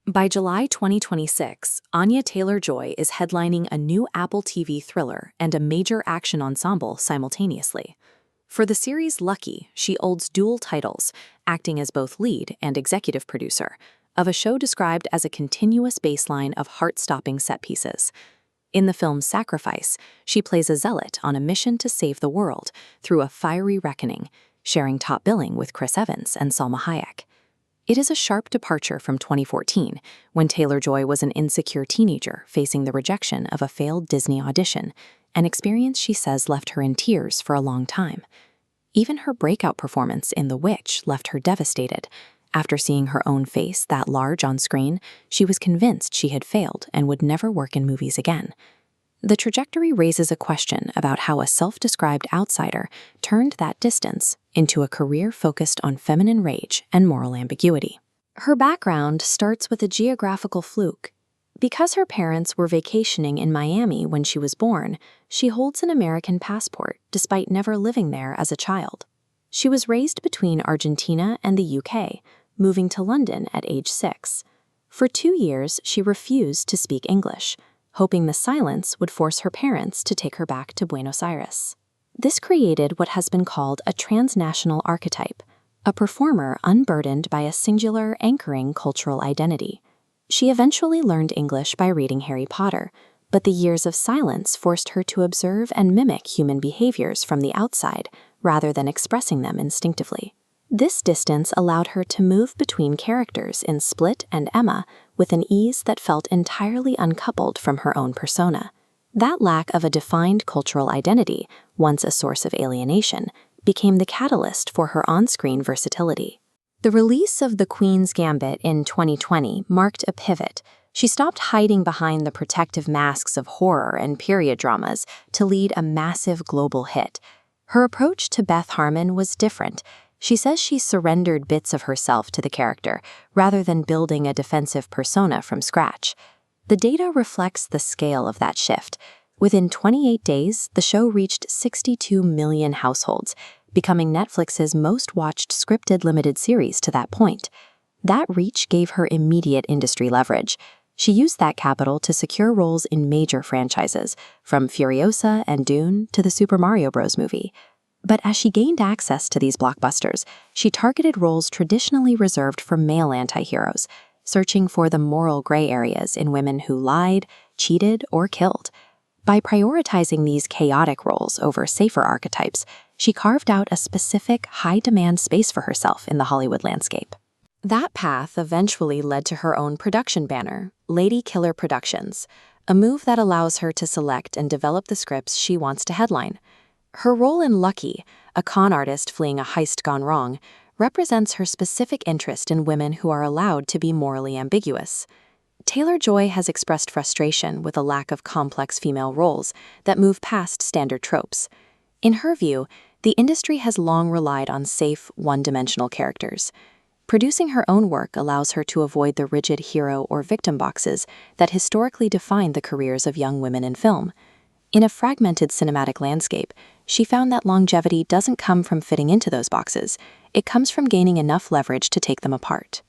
By July 2026, Anya Taylor Joy is headlining a new Apple TV thriller and a major action ensemble simultaneously. For the series Lucky, she holds dual titles, acting as both lead and executive producer, of a show described as a continuous baseline of heart-stopping set pieces. In the film Sacrifice, she plays a zealot on a mission to save the world through a fiery reckoning, sharing top billing with Chris Evans and Salma Hayek. It is a sharp departure from 2014, when Taylor-Joy was an insecure teenager facing the rejection of a failed Disney audition, an experience she says left her in tears for a long time. Even her breakout performance in The Witch left her devastated. After seeing her own face that large on screen, she was convinced she had failed and would never work in movies again. The trajectory raises a question about how a self-described outsider turned that distance into a career focused on feminine rage and moral ambiguity. Her background starts with a geographical fluke. Because her parents were vacationing in Miami when she was born, she holds an American passport despite never living there as a child. She was raised between Argentina and the UK, moving to London at age 6. For 2 years, she refused to speak English, hoping the silence would force her parents to take her back to Buenos Aires. This created what has been called a transnational archetype, a performer unburdened by a singular, anchoring cultural identity. She eventually learned English by reading Harry Potter, but the years of silence forced her to observe and mimic human behaviors from the outside, rather than expressing them instinctively. This distance allowed her to move between characters in Split and Emma with an ease that felt entirely uncoupled from her own persona. That lack of a defined cultural identity, once a source of alienation, became the catalyst for her on-screen versatility. The release of The Queen's Gambit in 2020 marked a pivot. She stopped hiding behind the protective masks of horror and period dramas to lead a massive global hit. Her approach to Beth Harmon was different. She says she surrendered bits of herself to the character, rather than building a defensive persona from scratch. The data reflects the scale of that shift. Within 28 days, the show reached 62 million households, becoming Netflix's most-watched scripted limited series to that point. That reach gave her immediate industry leverage. She used that capital to secure roles in major franchises, from Furiosa and Dune to the Super Mario Bros. Movie. But as she gained access to these blockbusters, she targeted roles traditionally reserved for male antiheroes, searching for the moral gray areas in women who lied, cheated, or killed. By prioritizing these chaotic roles over safer archetypes, she carved out a specific, high-demand space for herself in the Hollywood landscape. That path eventually led to her own production banner, Lady Killer Productions, a move that allows her to select and develop the scripts she wants to headline. Her role in Lucky, a con artist fleeing a heist gone wrong, represents her specific interest in women who are allowed to be morally ambiguous. Taylor-Joy has expressed frustration with a lack of complex female roles that move past standard tropes. In her view, the industry has long relied on safe, one-dimensional characters. Producing her own work allows her to avoid the rigid hero or victim boxes that historically define the careers of young women in film. In a fragmented cinematic landscape, she found that longevity doesn't come from fitting into those boxes. It comes from gaining enough leverage to take them apart.